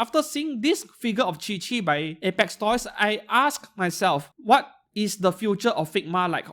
After seeing this figure of Qiqi by Apex Toys, I asked myself, what is the future of Figma like?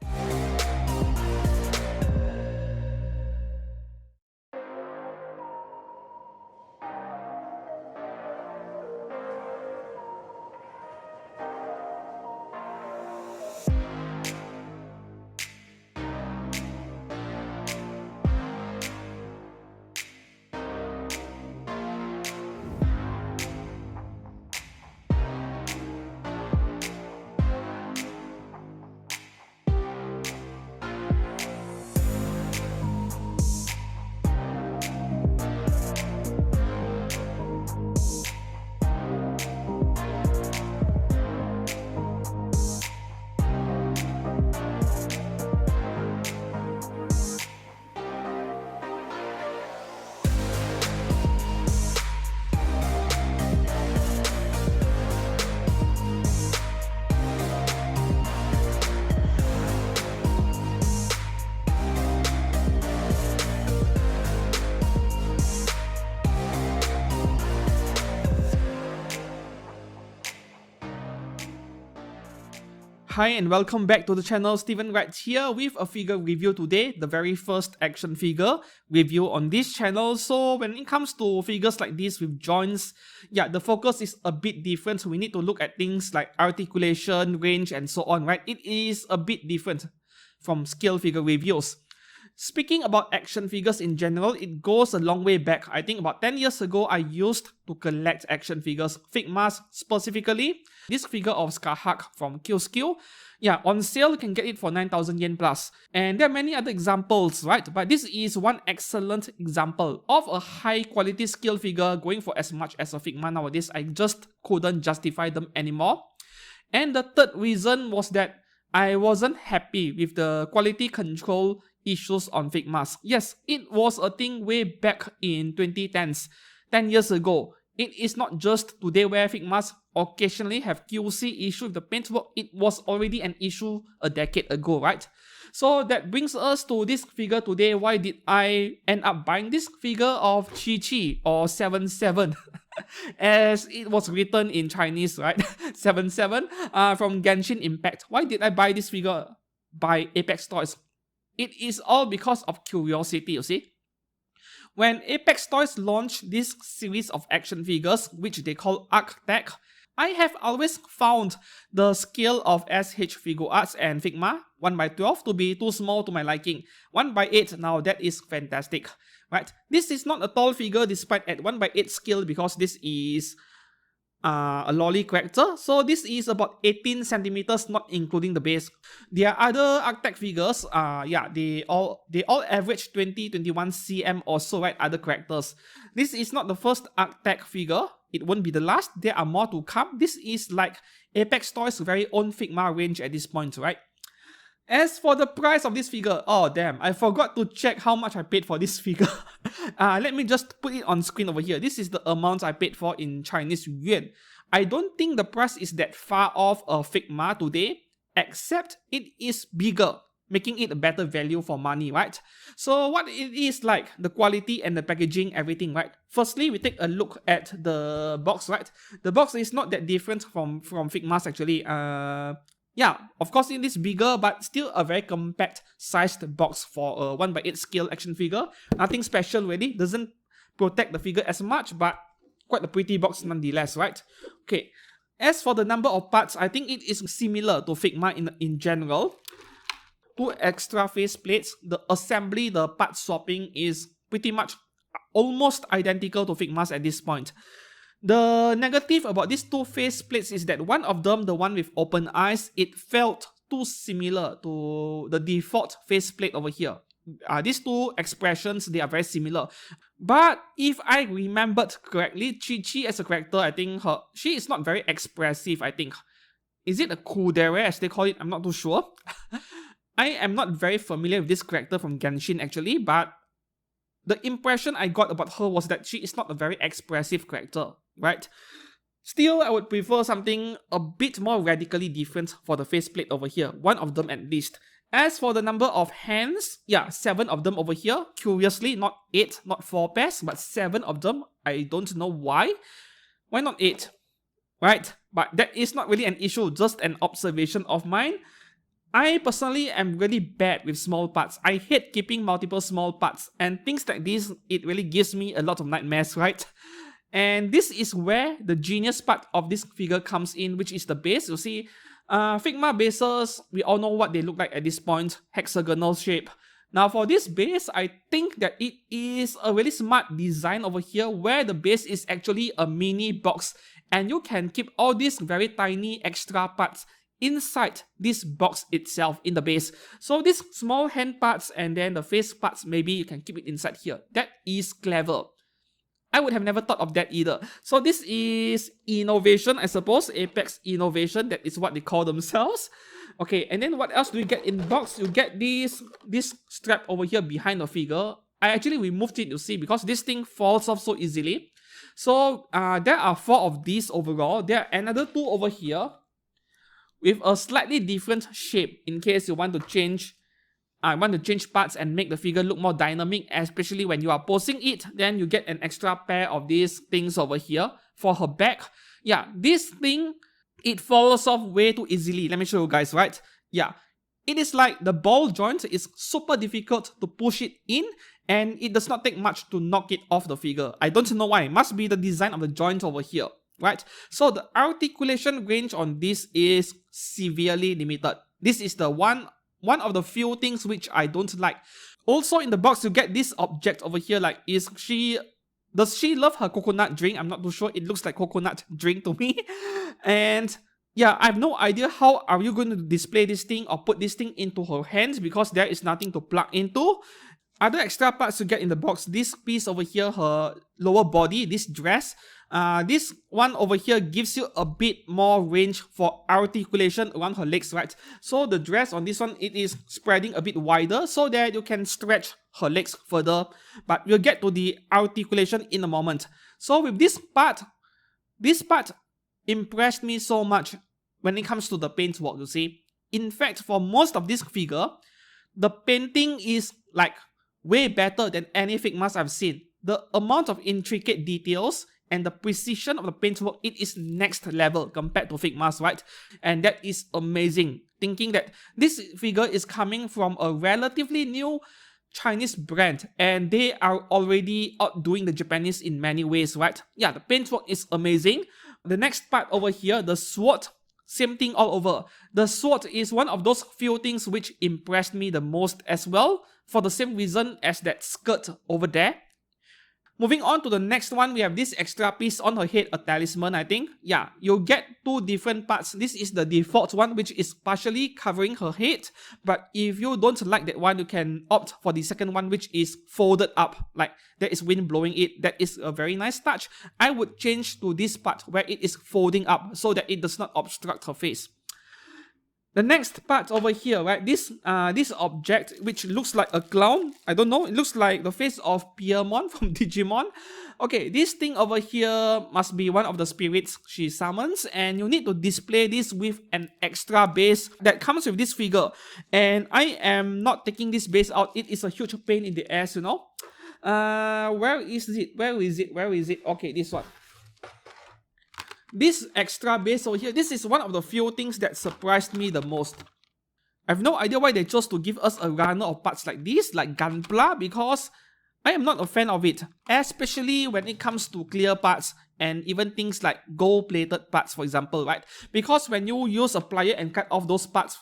Hi and welcome back to the channel. Steven right here with a figure review today, the very first action figure review on this channel. So when it comes to figures like this with joints, yeah, the focus is a bit different. So we need to look at things like articulation, range and so on, right? It is a bit different from scale figure reviews. Speaking about action figures in general, it goes a long way back. I think about 10 years ago, I used to collect action figures, Figmas specifically. This figure of Scarhawk from Qiqi, yeah, on sale you can get it for 9,000 yen plus. And there are many other examples, right? But this is one excellent example of a high quality scale figure going for as much as a Figma nowadays. I just couldn't justify them anymore. And the third reason was that I wasn't happy with the quality control issues on Figmas. Yes, it was a thing way back in 2010s, 10 years ago. It is not just today where Figmas occasionally have QC issue with the paintwork. It was already an issue a decade ago, right? So that brings us to this figure today. Why did I end up buying this figure of Qiqi or 77? As it was written in Chinese, right? 77 from Genshin Impact. Why did I buy this figure by Apex Toys? It is all because of curiosity, you see. When Apex Toys launched this series of action figures, which they call Arctech, I have always found the scale of S.H.Figurarts and Figma 1/12 to be too small to my liking. 1/8 now, that is fantastic, right? This is not a tall figure despite at 1/8 scale because this is a lolly character. So this is about 18 centimeters, not including the base. There are other Arctech figures, yeah, they all average 20-21 cm or so, right? Other characters. This is not the first Arctech figure. It won't be the last. There are more to come. This is like Apex Toys' very own Figma range at this point, right? As for the price of this figure, oh damn, I forgot to check how much I paid for this figure. Let me just put it on screen over here. This is the amount I paid for in Chinese yuan. I don't think the price is that far off a Figma today, except it is bigger, making it a better value for money, right? So what it is like, the quality and the packaging, everything, right? Firstly, we take a look at the box, right? The box is not that different from Figmas actually. Yeah, of course it is bigger, but still a very compact sized box for a 1/8 scale action figure. Nothing special really, doesn't protect the figure as much, but quite a pretty box nonetheless, right? Okay, as for the number of parts, I think it is similar to Figma in general. 2 extra face plates. The assembly, the part swapping is pretty much almost identical to Figmas at this point. The negative about these 2 face plates is that one of them, the one with open eyes, it felt too similar to the default face plate over here. These 2 expressions, they are very similar. But if I remembered correctly, Qiqi as a character, I think she is not very expressive, I think. Is it a kudere as they call it? I'm not too sure. I am not very familiar with this character from Genshin actually, but the impression I got about her was that she is not a very expressive character, right? Still, I would prefer something a bit more radically different for the faceplate over here, one of them at least. As for the number of hands, yeah, 7 of them over here. Curiously, not 8, not 4 pairs, but 7 of them. I don't know why. Why not 8? Right? But that is not really an issue, just an observation of mine. I personally am really bad with small parts. I hate keeping multiple small parts, and things like this, it really gives me a lot of nightmares, right? And this is where the genius part of this figure comes in, which is the base. You see, Figma bases, we all know what they look like at this point, hexagonal shape. Now for this base, I think that it is a really smart design over here where the base is actually a mini box and you can keep all these very tiny extra parts inside this box itself in the base. So these small hand parts and then the face parts, maybe you can keep it inside here. That is clever. I would have never thought of that either. So this is innovation, I suppose. Apex innovation, that is what they call themselves. Okay, and then what else do you get in the box? You get this strap over here behind the figure. I actually removed it, you see, because this thing falls off so easily. So there are 4 of these overall. There are another 2 over here with a slightly different shape in case you want to change parts and make the figure look more dynamic, especially when you are posing it. Then you get an extra pair of these things over here for her back. Yeah, this thing, it falls off way too easily. Let me show you guys, right? Yeah, it is like the ball joint is super difficult to push it in, and it does not take much to knock it off the figure. I don't know why. It must be the design of the joint over here, right? So the articulation range on this is severely limited. This is the one of the few things which I don't like. Also in the box, you get this object over here, like, does she love her coconut drink? I'm not too sure. It looks like coconut drink to me. And yeah, I have no idea how are you going to display this thing or put this thing into her hands because there is nothing to plug into. Other extra parts you get in the box, this piece over here, her lower body, this dress. This one over here gives you a bit more range for articulation around her legs, right? So the dress on this one, it is spreading a bit wider so that you can stretch her legs further. But we'll get to the articulation in a moment. So with this part impressed me so much when it comes to the paintwork, you see. In fact, for most of this figure, the painting is like way better than any Figmas I've seen. The amount of intricate details and the precision of the paintwork, it is next level compared to Figmas, right? And that is amazing. Thinking that this figure is coming from a relatively new Chinese brand and they are already outdoing the Japanese in many ways, right? Yeah, the paintwork is amazing. The next part over here, the sword, same thing all over. The sword is one of those few things which impressed me the most as well, for the same reason as that skirt over there. Moving on to the next one, we have this extra piece on her head, a talisman, I think. Yeah, you'll get 2 different parts. This is the default one, which is partially covering her head. But if you don't like that one, you can opt for the second one, which is folded up. Like, there is wind blowing it. That is a very nice touch. I would change to this part where it is folding up so that it does not obstruct her face. The next part over here, right, this object, which looks like a clown, I don't know, it looks like the face of Piemon from Digimon. Okay, this thing over here must be one of the spirits she summons, and you need to display this with an extra base that comes with this figure. And I am not taking this base out. It is a huge pain in the ass, you know. Where is it? Okay, this one. This extra base over here, this is one of the few things that surprised me the most. I have no idea why they chose to give us a runner of parts like this, like Gunpla, because I am not a fan of it, especially when it comes to clear parts and even things like gold-plated parts, for example, right? Because when you use a plier and cut off those parts,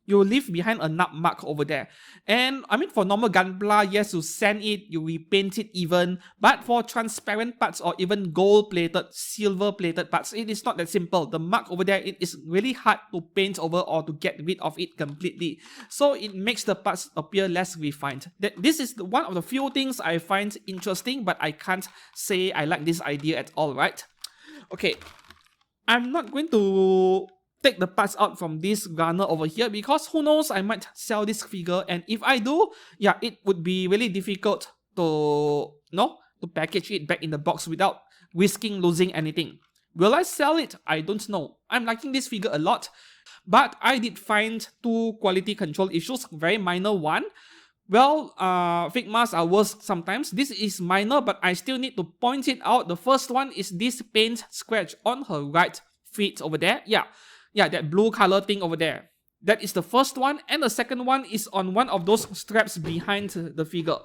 you leave behind a nub mark over there. And I mean, for normal Gunpla, yes, you sand it, you repaint it even, but for transparent parts or even gold-plated, silver-plated parts, it is not that simple. The mark over there, it is really hard to paint over or to get rid of it completely. So it makes the parts appear less refined. This is one of the few things I find interesting, but I can't say I like this idea at all, right? Okay, I'm not going to take the parts out from this runner over here because who knows, I might sell this figure, and if I do, yeah, it would be really difficult to package it back in the box without risking losing anything. Will I sell it? I don't know. I'm liking this figure a lot, but I did find 2 quality control issues, very minor one. Well, Figmas are worse sometimes. This is minor, but I still need to point it out. The first one is this paint scratch on her right feet over there. Yeah, that blue color thing over there. That is the first one, and the second one is on one of those straps behind the figure.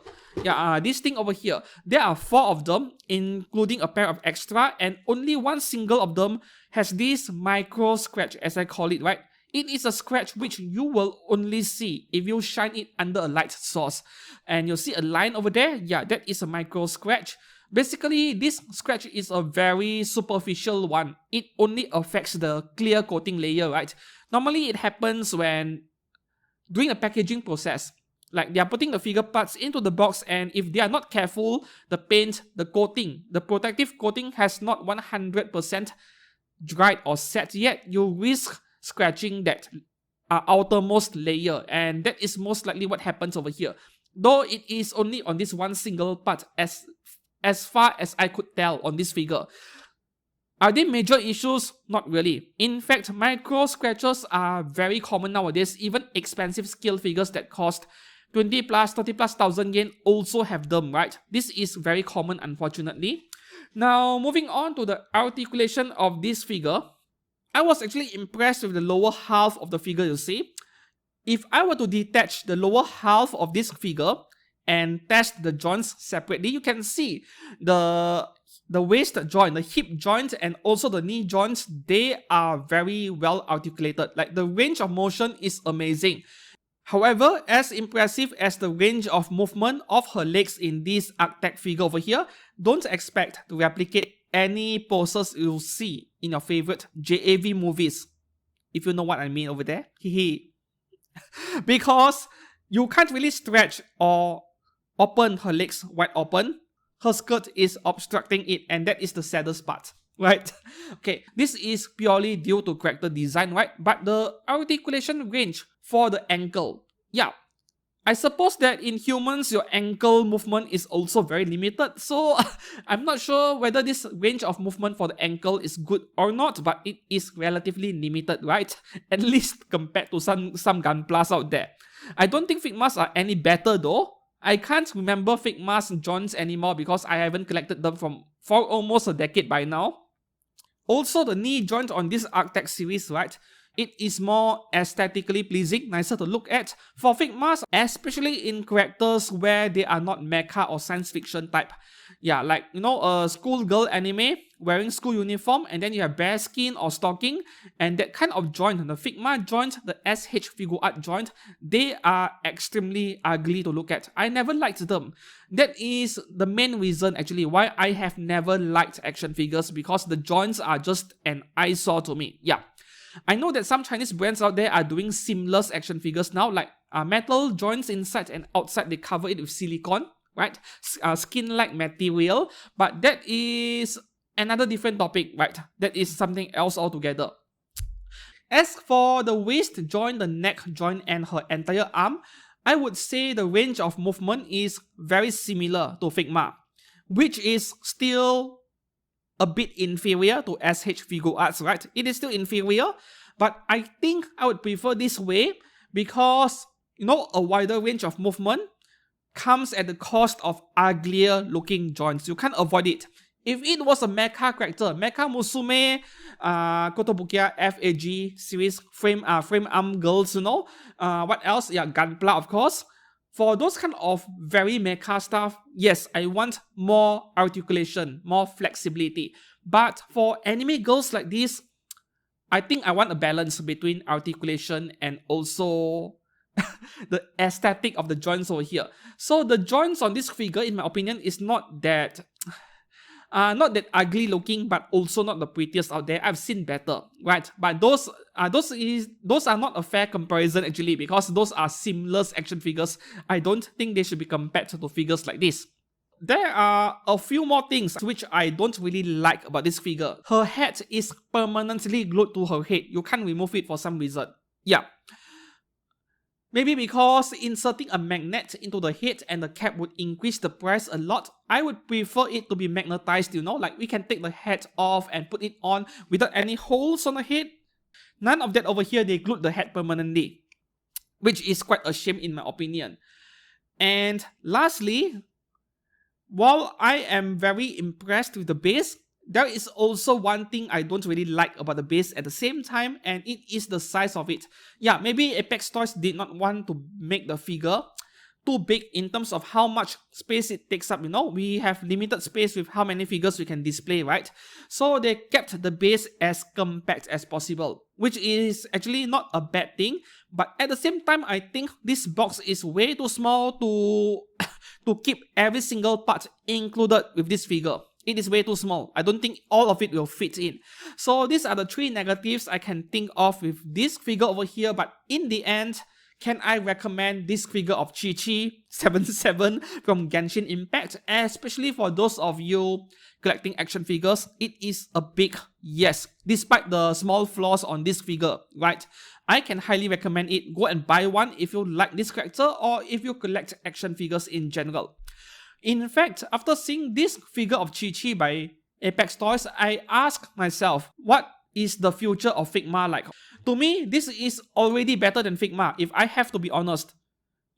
Yeah, this thing over here. There are 4 of them, including a pair of extra, and only one single of them has this micro scratch, as I call it, right? It is a scratch which you will only see if you shine it under a light source. And you'll see a line over there. Yeah, that is a micro scratch. Basically, this scratch is a very superficial one. It only affects the clear coating layer, right? Normally, it happens when doing the packaging process. Like, they are putting the figure parts into the box, and if they are not careful, the paint, the coating, the protective coating has not 100% dried or set yet. You risk scratching that outermost layer, and that is most likely what happens over here. Though it is only on this one single part, as far as I could tell on this figure. Are there major issues? Not really. In fact, micro scratches are very common nowadays. Even expensive scale figures that cost 20 plus, 30 plus thousand yen also have them, right? This is very common, unfortunately. Now, moving on to the articulation of this figure, I was actually impressed with the lower half of the figure, you see. If I were to detach the lower half of this figure and test the joints separately, you can see the waist joint, the hip joint, and also the knee joints, they are very well articulated. Like, the range of motion is amazing. However, as impressive as the range of movement of her legs in this Arctech figure over here, don't expect to replicate any poses you'll see in your favorite JAV movies. If you know what I mean over there. Because you can't really stretch or open her legs wide open. Her skirt is obstructing it, and that is the saddest part, right? Okay, this is purely due to character design, right? But the articulation range for the ankle, yeah, I suppose that in humans, your ankle movement is also very limited, so I'm not sure whether this range of movement for the ankle is good or not, but it is relatively limited, right? At least compared to some Gunplas out there. I don't think Figmas are any better though. I can't remember Figmas joints anymore because I haven't collected them for almost a decade by now. Also, the knee joint on this Arctech series, right? It is more aesthetically pleasing, nicer to look at. For Figmas, especially in characters where they are not mecha or science fiction type. Yeah, like, you know, a schoolgirl anime wearing school uniform, and then you have bare skin or stocking, and that kind of joint, the Figma joint, the S.H.Figurarts joint, they are extremely ugly to look at. I never liked them. That is the main reason actually why I have never liked action figures, because the joints are just an eyesore to me. Yeah. I know that some Chinese brands out there are doing seamless action figures now, like metal joints inside and outside, they cover it with silicone, right? Skin-like material, but that is another different topic, right? That is something else altogether. As for the waist joint, the neck joint, and her entire arm, I would say the range of movement is very similar to Figma, which is still a bit inferior to S.H.Figurarts, right? It is still inferior, but I think I would prefer this way because, you know, a wider range of movement comes at the cost of uglier looking joints. You can't avoid it. If it was a mecha character, Mecha Musume, Kotobukiya, FAG series, frame arm girls, you know, what else? Yeah, Gunpla, of course. For those kind of very mecha stuff, yes, I want more articulation, more flexibility. But for anime girls like this, I think I want a balance between articulation and also the aesthetic of the joints over here. So the joints on this figure, in my opinion, is not that ugly looking, but also not the prettiest out there. I've seen better, right? But those are not a fair comparison actually, because those are seamless action figures. I don't think they should be compared to figures like this. There are a few more things which I don't really like about this figure. Her hat is permanently glued to her head. You can't remove it for some reason. Yeah. Maybe because inserting a magnet into the head and the cap would increase the price a lot. I would prefer it to be magnetized, you know, like we can take the head off and put it on without any holes on the head. None of that over here. They glued the head permanently, which is quite a shame in my opinion. And lastly, while I am very impressed with the base, there is also one thing I don't really like about the base at the same time, and it is the size of it. Yeah, maybe Apex Toys did not want to make the figure too big in terms of how much space it takes up. We have limited space with how many figures we can display, right? So they kept the base as compact as possible, which is actually not a bad thing. But at the same time, I think this box is way too small to keep every single part included with this figure. It is way too small. I don't think all of it will fit in. So these are the 3 negatives I can think of with this figure over here. But in the end, can I recommend this figure of Qiqi 77 from Genshin Impact? Especially for those of you collecting action figures, it is a big yes. Despite the small flaws on this figure, right? I can highly recommend it. Go and buy one if you like this character or if you collect action figures in general. In fact, after seeing this figure of Qiqi by Apex Toys, I asked myself, what is the future of Figma like? To me, this is already better than Figma, if I have to be honest.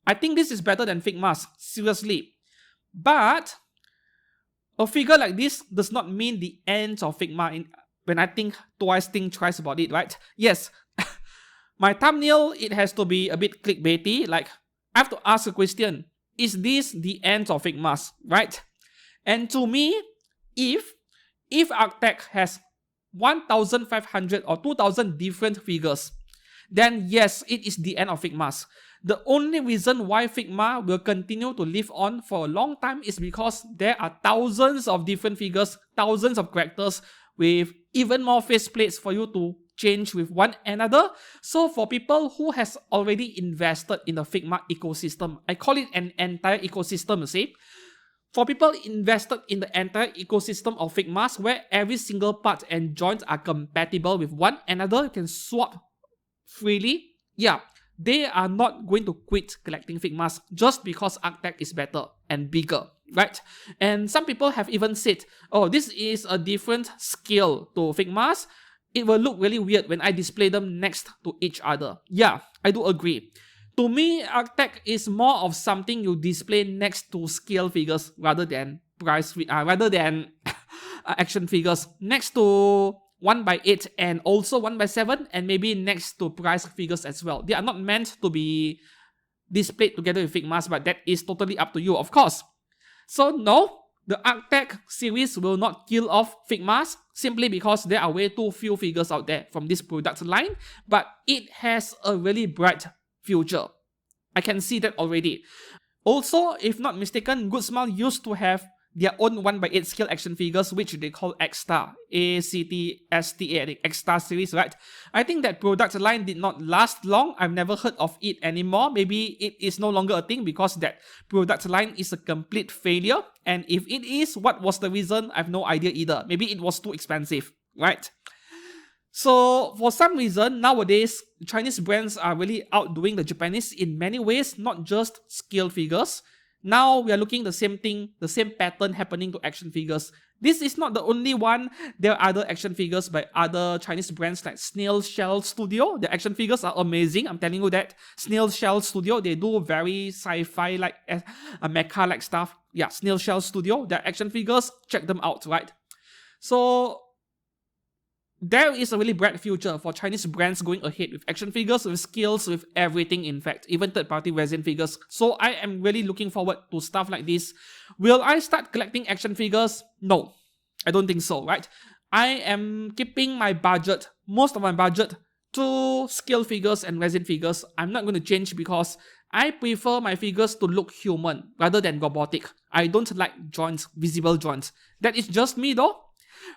I think this is better than Figmas, seriously. But a figure like this does not mean the end of Figma when I think twice about it, right? Yes, my thumbnail, it has to be a bit clickbaity, like I have to ask a question. Is this the end of Figmas, right? And to me, if Arctech has 1,500 or 2,000 different figures, then yes, it is the end of Figmas. The only reason why Figma will continue to live on for a long time is because there are thousands of different figures, thousands of characters with even more faceplates for you to change with one another. So for people who has already invested in the Figma ecosystem, I call it an entire ecosystem, you see. For people invested in the entire ecosystem of Figmas, where every single part and joint are compatible with one another, you can swap freely, yeah, they are not going to quit collecting Figmas just because Arctech is better and bigger, right? And some people have even said, oh, this is a different scale to Figmas. It will look really weird when I display them next to each other. Yeah, I do agree. To me, Arctech is more of something you display next to scale figures rather than action figures. Next to 1x8 and also 1x7, and maybe next to prize figures as well. They are not meant to be displayed together with Figmas, but that is totally up to you, of course. So no, the Arctech series will not kill off Figmas simply because there are way too few figures out there from this product line, but it has a really bright future. I can see that already. Also, if not mistaken, Good Smile used to have their own 1x8 scale action figures, which they call X-Star. A-C-T-S-T-A, I think, X-Star series, right? I think that product line did not last long. I've never heard of it anymore. Maybe it is no longer a thing because that product line is a complete failure. And if it is, what was the reason? I have no idea either. Maybe it was too expensive, right? So for some reason, nowadays, Chinese brands are really outdoing the Japanese in many ways, not just scale figures. Now we are looking the same thing, the same pattern happening to action figures. This is not the only one. There are other action figures by other Chinese brands like Snail Shell Studio. The action figures are amazing. I'm telling you that. Snail Shell Studio, they do very sci-fi like mecha like stuff. Yeah, Snail Shell Studio, their action figures, check them out, right? So there is a really bright future for Chinese brands going ahead with action figures, with skills, with everything, in fact, even third-party resin figures. So I am really looking forward to stuff like this. Will I start collecting action figures? No, I don't think so, right? I am keeping my budget, most of my budget, to scale figures and resin figures. I'm not going to change because I prefer my figures to look human rather than robotic. I don't like joints, visible joints. That is just me though.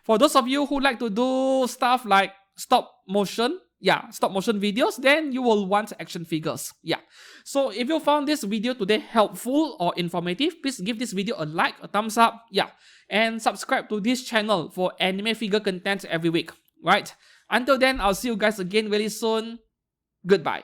For those of you who like to do stuff like stop motion videos, then you will want action figures. Yeah. So if you found this video today helpful or informative, please give this video a like, a thumbs up, yeah, and subscribe to this channel for anime figure content every week, right? Until then, I'll see you guys again really soon. Goodbye.